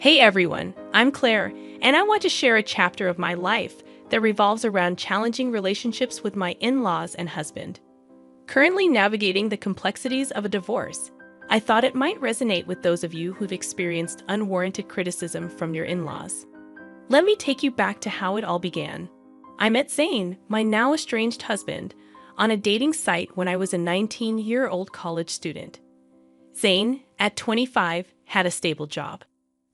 Hey everyone, I'm Claire, and I want to share a chapter of my life that revolves around challenging relationships with my in-laws and husband. Currently navigating the complexities of a divorce, I thought it might resonate with those of you who've experienced unwarranted criticism from your in-laws. Let me take you back to how it all began. I met Zane, my now estranged husband, on a dating site when I was a 19-year-old college student. Zane, at 25, had a stable job.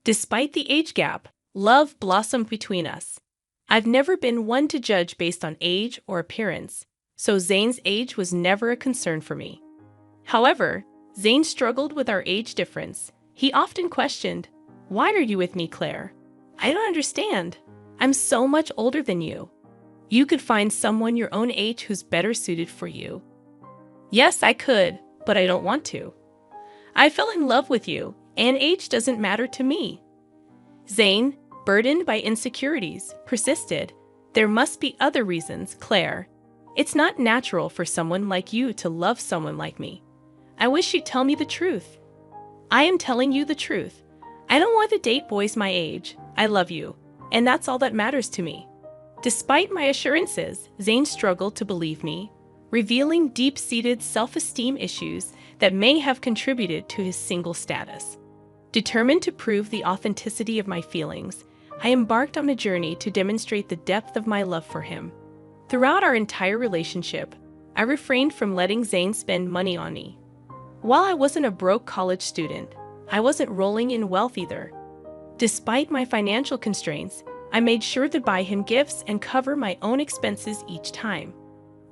Despite the age gap, love blossomed between us. I've never been one to judge based on age or appearance, so Zane's age was never a concern for me. However, Zane struggled with our age difference. He often questioned, "Why are you with me, Claire? I don't understand. I'm so much older than you. You could find someone your own age who's better suited for you." Yes, I could, but I don't want to. I fell in love with you, and age doesn't matter to me. Zane, burdened by insecurities, persisted. "There must be other reasons, Claire. It's not natural for someone like you to love someone like me. I wish you'd tell me the truth." "I am telling you the truth. I don't want to date boys my age. I love you, and that's all that matters to me." Despite my assurances, Zane struggled to believe me, revealing deep-seated self-esteem issues that may have contributed to his single status. Determined to prove the authenticity of my feelings, I embarked on a journey to demonstrate the depth of my love for him. Throughout our entire relationship, I refrained from letting Zane spend money on me. While I wasn't a broke college student, I wasn't rolling in wealth either. Despite my financial constraints, I made sure to buy him gifts and cover my own expenses each time.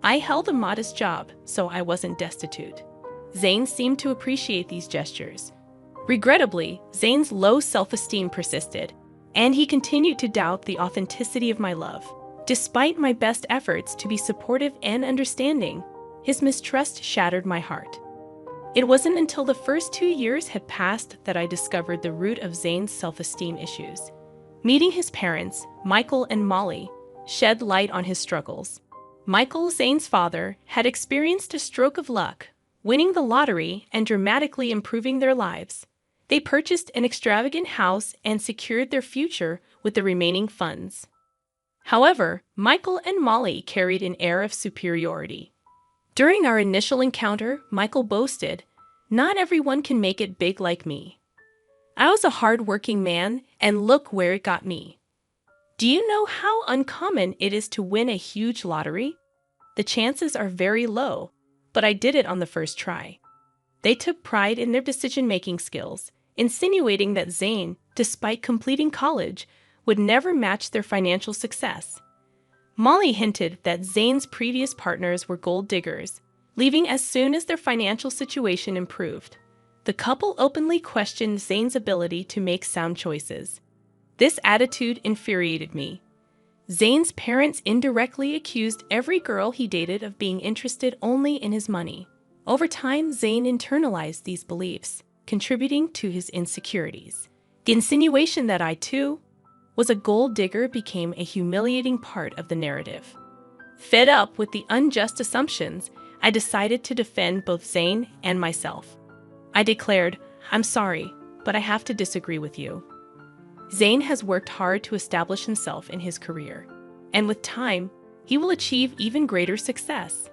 I held a modest job, so I wasn't destitute. Zane seemed to appreciate these gestures. Regrettably, Zane's low self-esteem persisted, and he continued to doubt the authenticity of my love. Despite my best efforts to be supportive and understanding, his mistrust shattered my heart. It wasn't until the first 2 years had passed that I discovered the root of Zane's self-esteem issues. Meeting his parents, Michael and Molly, shed light on his struggles. Michael, Zane's father, had experienced a stroke of luck, winning the lottery and dramatically improving their lives. They purchased an extravagant house and secured their future with the remaining funds. However, Michael and Molly carried an air of superiority. During our initial encounter, Michael boasted, "Not everyone can make it big like me. I was a hard-working man, and look where it got me. Do you know how uncommon it is to win a huge lottery? The chances are very low, but I did it on the first try." They took pride in their decision-making skills, insinuating that Zane, despite completing college, would never match their financial success. Molly hinted that Zane's previous partners were gold diggers, leaving as soon as their financial situation improved. The couple openly questioned Zane's ability to make sound choices. This attitude infuriated me. Zane's parents indirectly accused every girl he dated of being interested only in his money. Over time, Zane internalized these beliefs, contributing to his insecurities. The insinuation that I, too, was a gold digger became a humiliating part of the narrative. Fed up with the unjust assumptions, I decided to defend both Zane and myself. I declared, "I'm sorry, but I have to disagree with you. Zane has worked hard to establish himself in his career, and with time, he will achieve even greater success."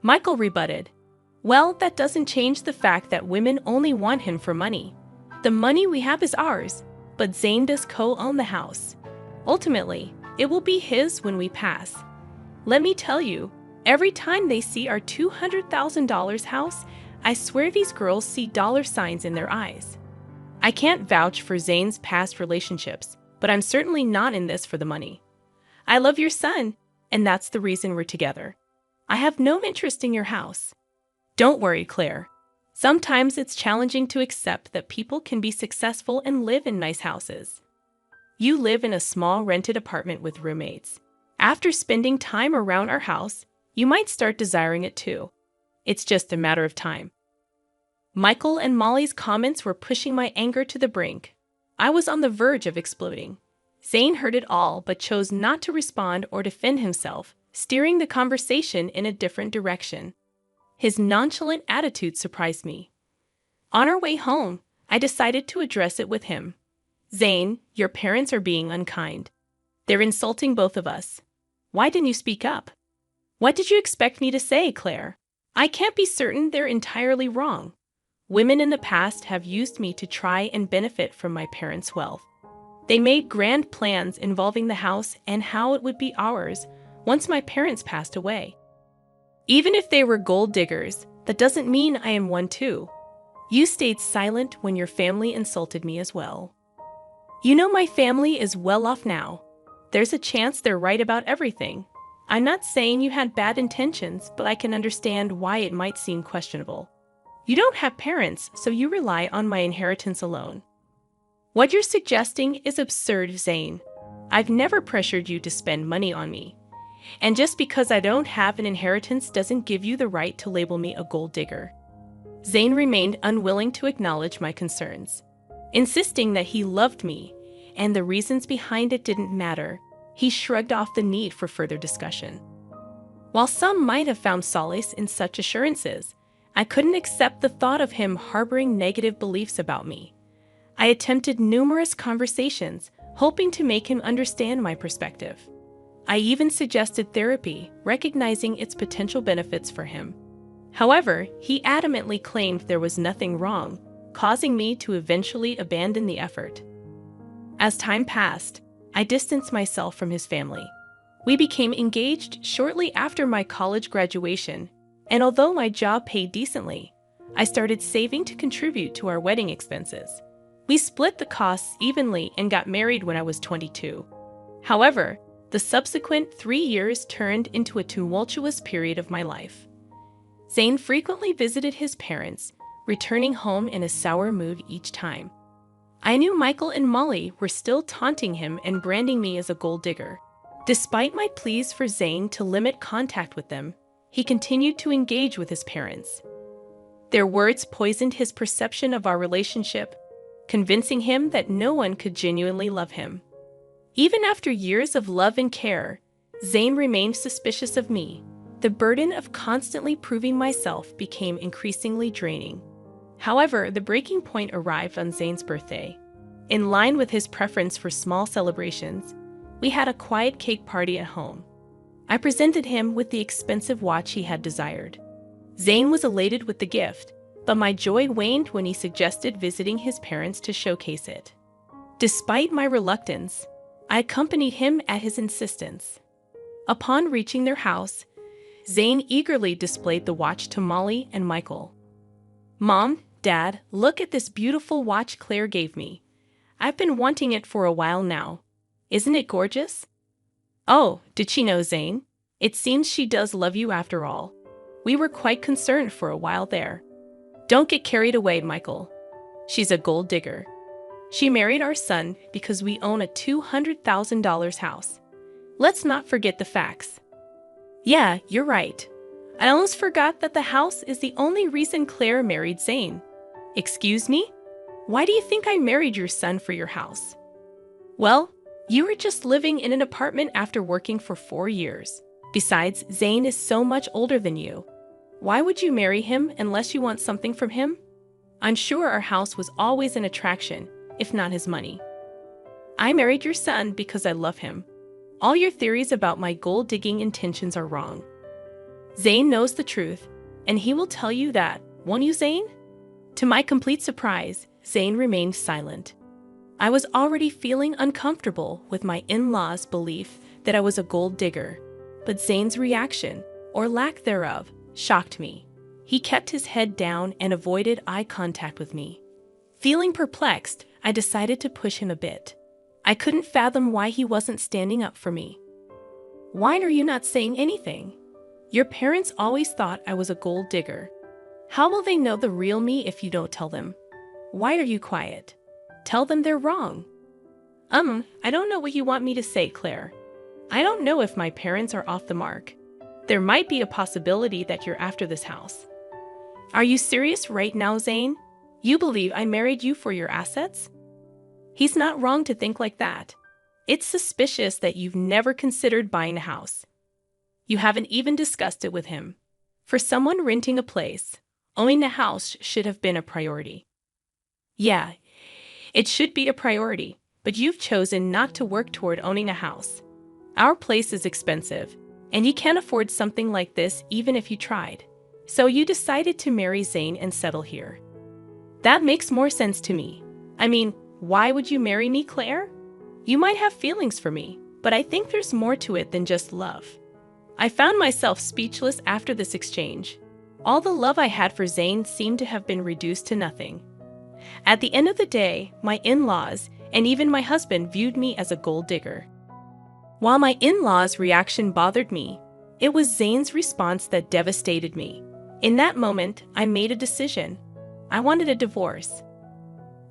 Michael rebutted, "Well, that doesn't change the fact that women only want him for money. The money we have is ours, but Zane does co-own the house. Ultimately, it will be his when we pass. Let me tell you, every time they see our $200,000 house, I swear these girls see dollar signs in their eyes." I can't vouch for Zane's past relationships, but I'm certainly not in this for the money. I love your son, and that's the reason we're together. I have no interest in your house. Don't worry, Claire. Sometimes it's challenging to accept that people can be successful and live in nice houses. You live in a small rented apartment with roommates. After spending time around our house, you might start desiring it too. It's just a matter of time. Michael and Molly's comments were pushing my anger to the brink. I was on the verge of exploding. Zane heard it all but chose not to respond or defend himself, steering the conversation in a different direction. His nonchalant attitude surprised me. On our way home, I decided to address it with him. Zane, your parents are being unkind. They're insulting both of us. Why didn't you speak up? What did you expect me to say, Claire? I can't be certain they're entirely wrong. Women in the past have used me to try and benefit from my parents' wealth. They made grand plans involving the house and how it would be ours once my parents passed away. Even if they were gold diggers, that doesn't mean I am one too. You stayed silent when your family insulted me as well. You know my family is well off now. There's a chance they're right about everything. I'm not saying you had bad intentions, but I can understand why it might seem questionable. You don't have parents, so you rely on my inheritance alone. What you're suggesting is absurd, Zane. I've never pressured you to spend money on me. And just because I don't have an inheritance doesn't give you the right to label me a gold digger. Zane remained unwilling to acknowledge my concerns, insisting that he loved me, and the reasons behind it didn't matter. He shrugged off the need for further discussion. While some might have found solace in such assurances, I couldn't accept the thought of him harboring negative beliefs about me. I attempted numerous conversations, hoping to make him understand my perspective. I even suggested therapy, recognizing its potential benefits for him. However, he adamantly claimed there was nothing wrong, causing me to eventually abandon the effort. As time passed, I distanced myself from his family. We became engaged shortly after my college graduation, and although my job paid decently, I started saving to contribute to our wedding expenses. We split the costs evenly and got married when I was 22. However, the subsequent 3 years turned into a tumultuous period of my life. Zane frequently visited his parents, returning home in a sour mood each time. I knew Michael and Molly were still taunting him and branding me as a gold digger. Despite my pleas for Zane to limit contact with them, he continued to engage with his parents. Their words poisoned his perception of our relationship, convincing him that no one could genuinely love him. Even after years of love and care, Zane remained suspicious of me. The burden of constantly proving myself became increasingly draining. However, the breaking point arrived on Zane's birthday. In line with his preference for small celebrations, we had a quiet cake party at home. I presented him with the expensive watch he had desired. Zane was elated with the gift, but my joy waned when he suggested visiting his parents to showcase it. Despite my reluctance, I accompanied him at his insistence. Upon reaching their house, Zane eagerly displayed the watch to Molly and Michael. "Mom, Dad, look at this beautiful watch Claire gave me. I've been wanting it for a while now. Isn't it gorgeous?" "Oh, did she know, Zane? It seems she does love you after all. We were quite concerned for a while there." "Don't get carried away, Michael. She's a gold digger. She married our son because we own a $200,000 house. Let's not forget the facts." "Yeah, you're right. I almost forgot that the house is the only reason Claire married Zane." "Excuse me? Why do you think I married your son for your house?" "Well, you were just living in an apartment after working for 4 years. Besides, Zane is so much older than you. Why would you marry him unless you want something from him? I'm sure our house was always an attraction, if not his money. I married your son because I love him. All your theories about my gold-digging intentions are wrong. Zane knows the truth, and he will tell you that, won't you, Zane?" To my complete surprise, Zane remained silent. I was already feeling uncomfortable with my in-laws' belief that I was a gold digger, but Zane's reaction, or lack thereof, shocked me. He kept his head down and avoided eye contact with me. Feeling perplexed, I decided to push him a bit. I couldn't fathom why he wasn't standing up for me. "Why are you not saying anything? Your parents always thought I was a gold digger. How will they know the real me if you don't tell them? Why are you quiet? Tell them they're wrong." I don't know what you want me to say, Claire. I don't know if my parents are off the mark. There might be a possibility that you're after this house." "Are you serious right now, Zane? You believe I married you for your assets?" "He's not wrong to think like that. It's suspicious that you've never considered buying a house. You haven't even discussed it with him. For someone renting a place, owning a house should have been a priority." "Yeah, It should be a priority, but you've chosen not to work toward owning a house. Our place is expensive, and you can't afford something like this even if you tried. So you decided to marry Zane and settle here. That makes more sense to me. I mean, why would you marry me, Claire? You might have feelings for me, but I think there's more to it than just love. I found myself speechless after this exchange. All the love I had for Zane seemed to have been reduced to nothing. At the end of the day, my in-laws and even my husband viewed me as a gold digger. While my in-laws' reaction bothered me, it was Zane's response that devastated me. In that moment, I made a decision. I wanted a divorce.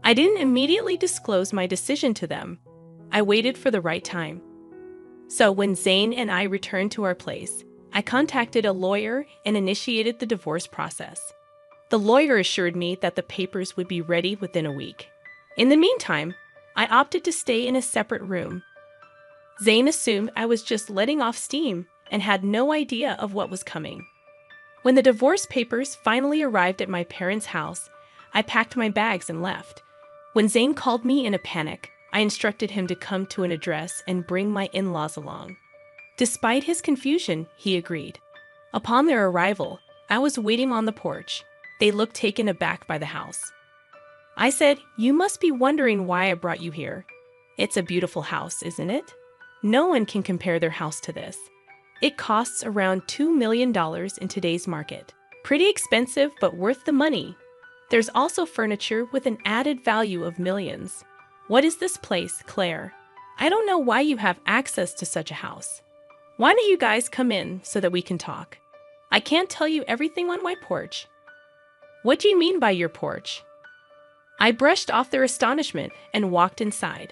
I didn't immediately disclose my decision to them. I waited for the right time. So when Zane and I returned to our place, I contacted a lawyer and initiated the divorce process. The lawyer assured me that the papers would be ready within a week. In the meantime, I opted to stay in a separate room. Zane assumed I was just letting off steam and had no idea of what was coming. When the divorce papers finally arrived at my parents' house, I packed my bags and left. When Zane called me in a panic, I instructed him to come to an address and bring my in-laws along. Despite his confusion, he agreed. Upon their arrival, I was waiting on the porch. They looked taken aback by the house. I said, "You must be wondering why I brought you here. It's a beautiful house, isn't it? No one can compare their house to this. It costs around $2 million in today's market. Pretty expensive, but worth the money. There's also furniture with an added value of millions. What is this place, Claire? I don't know why you have access to such a house. Why don't you guys come in so that we can talk? I can't tell you everything on my porch." "What do you mean by your porch?" I brushed off their astonishment and walked inside.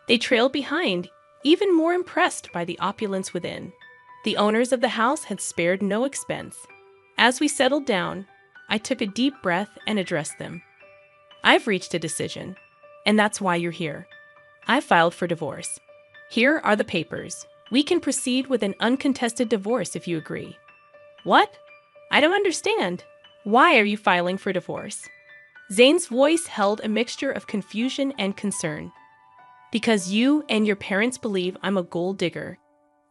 They trailed behind, even more impressed by the opulence within. The owners of the house had spared no expense. As we settled down, I took a deep breath and addressed them. "I've reached a decision, and that's why you're here. I filed for divorce. Here are the papers. We can proceed with an uncontested divorce if you agree." "What? I don't understand. Why are you filing for divorce?" Zane's voice held a mixture of confusion and concern. "Because you and your parents believe I'm a gold digger.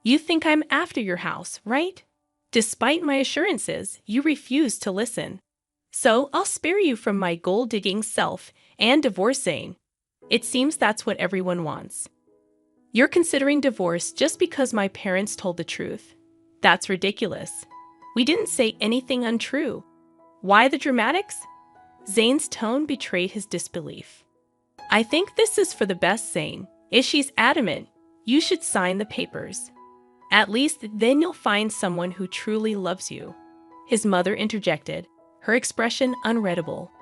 You think I'm after your house, right? Despite my assurances, you refuse to listen. So I'll spare you from my gold-digging self and divorce Zane. It seems that's what everyone wants. You're considering divorce just because my parents told the truth. That's ridiculous. We didn't say anything untrue. Why the dramatics?" Zane's tone betrayed his disbelief. "I think this is for the best, Zane. If she's adamant, you should sign the papers. At least then you'll find someone who truly loves you." His mother interjected, her expression unreadable.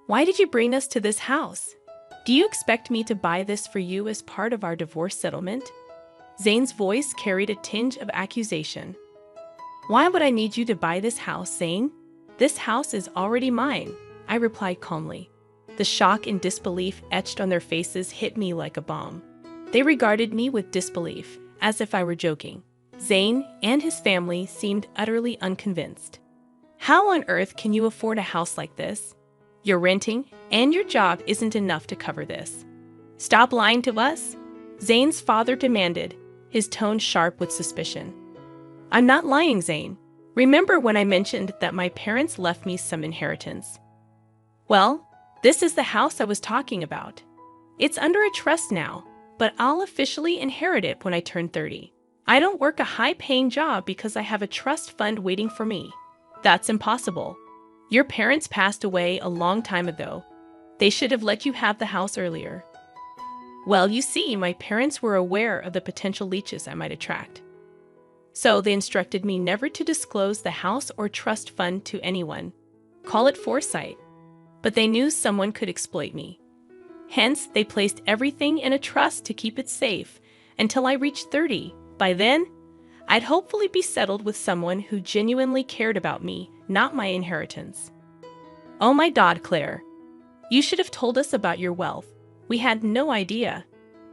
"Why did you bring us to this house? Do you expect me to buy this for you as part of our divorce settlement?" Zane's voice carried a tinge of accusation. "Why would I need you to buy this house, Zane? This house is already mine," I replied calmly. The shock and disbelief etched on their faces hit me like a bomb. They regarded me with disbelief, as if I were joking. Zane and his family seemed utterly unconvinced. "How on earth can you afford a house like this? You're renting, and your job isn't enough to cover this. Stop lying to us," Zane's father demanded, his tone sharp with suspicion. "I'm not lying, Zane. Remember when I mentioned that my parents left me some inheritance? Well, this is the house I was talking about. It's under a trust now, but I'll officially inherit it when I turn 30. I don't work a high-paying job because I have a trust fund waiting for me. That's impossible. Your parents passed away a long time ago. They should have let you have the house earlier." "Well, you see, my parents were aware of the potential leeches I might attract. So they instructed me never to disclose the house or trust fund to anyone. Call it foresight. But they knew someone could exploit me. Hence, they placed everything in a trust to keep it safe until I reached 30. By then, I'd hopefully be settled with someone who genuinely cared about me, not my inheritance." "Oh my God, Claire. You should have told us about your wealth. We had no idea.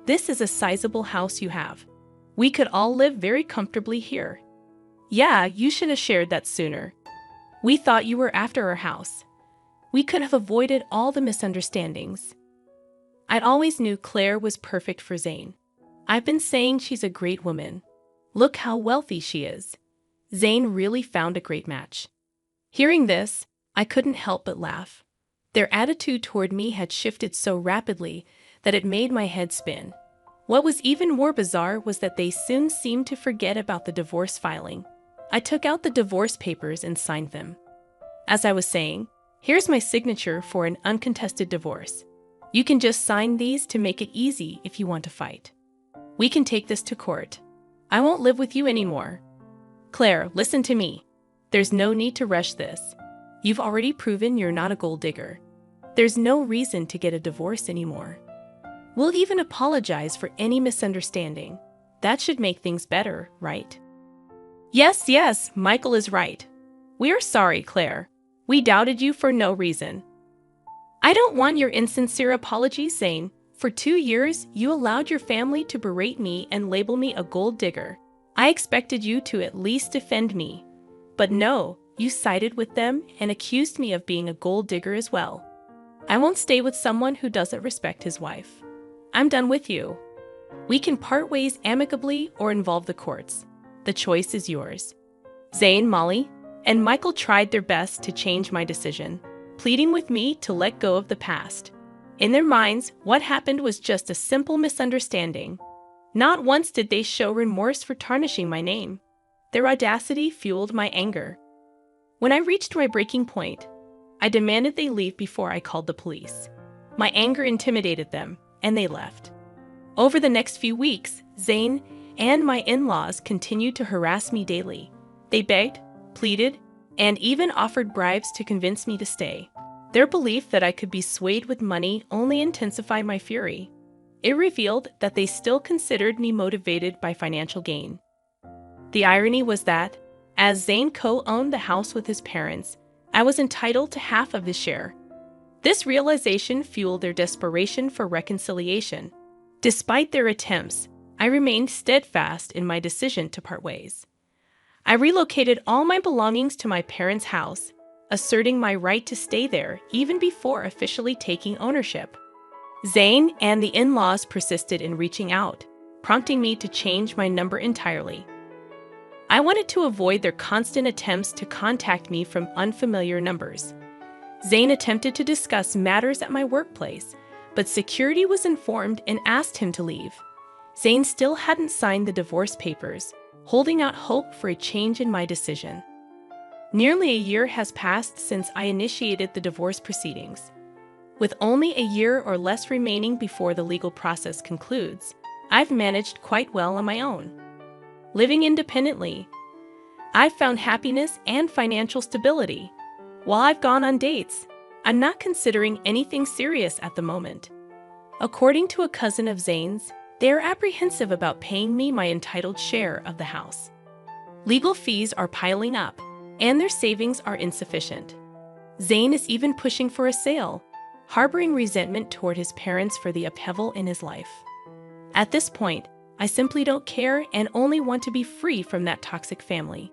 This is a sizable house you have. We could all live very comfortably here." "Yeah, you should have shared that sooner. We thought you were after our house. We could have avoided all the misunderstandings." I always knew Claire was perfect for Zane. I've been saying she's a great woman. Look how wealthy she is. Zane really found a great match. Hearing this, I couldn't help but laugh. Their attitude toward me had shifted so rapidly that it made my head spin. What was even more bizarre was that they soon seemed to forget about the divorce filing. I took out the divorce papers and signed them. As I was saying, here's my signature for an uncontested divorce. You can just sign these to make it easy if you want to fight. We can take this to court. I won't live with you anymore. Claire, listen to me. There's no need to rush this. You've already proven you're not a gold digger. There's no reason to get a divorce anymore. We'll even apologize for any misunderstanding. That should make things better, right? Yes, Michael is right. We are sorry, Claire. We doubted you for no reason. I don't want your insincere apologies, Zane. For 2 years, you allowed your family to berate me and label me a gold digger. I expected you to at least defend me. But no, you sided with them and accused me of being a gold digger as well. I won't stay with someone who doesn't respect his wife. I'm done with you. We can part ways amicably or involve the courts. The choice is yours. Zane, Molly, and Michael tried their best to change my decision, pleading with me to let go of the past. In their minds, what happened was just a simple misunderstanding. Not once did they show remorse for tarnishing my name. Their audacity fueled my anger. When I reached my breaking point, I demanded they leave before I called the police. My anger intimidated them, and they left. Over the next few weeks, Zane and my in-laws continued to harass me daily. They begged, pleaded, and even offered bribes to convince me to stay. Their belief that I could be swayed with money only intensified my fury. It revealed that they still considered me motivated by financial gain. The irony was that, as Zane co-owned the house with his parents, I was entitled to half of his share. This realization fueled their desperation for reconciliation. Despite their attempts, I remained steadfast in my decision to part ways. I relocated all my belongings to my parents' house, asserting my right to stay there even before officially taking ownership. Zane and the in-laws persisted in reaching out, prompting me to change my number entirely. I wanted to avoid their constant attempts to contact me from unfamiliar numbers. Zane attempted to discuss matters at my workplace, but security was informed and asked him to leave. Zane still hadn't signed the divorce papers, holding out hope for a change in my decision. Nearly a year has passed since I initiated the divorce proceedings. With only a year or less remaining before the legal process concludes, I've managed quite well on my own. Living independently, I've found happiness and financial stability. While I've gone on dates, I'm not considering anything serious at the moment. According to a cousin of Zane's, they are apprehensive about paying me my entitled share of the house. Legal fees are piling up, and their savings are insufficient. Zane is even pushing for a sale, harboring resentment toward his parents for the upheaval in his life. At this point, I simply don't care and only want to be free from that toxic family.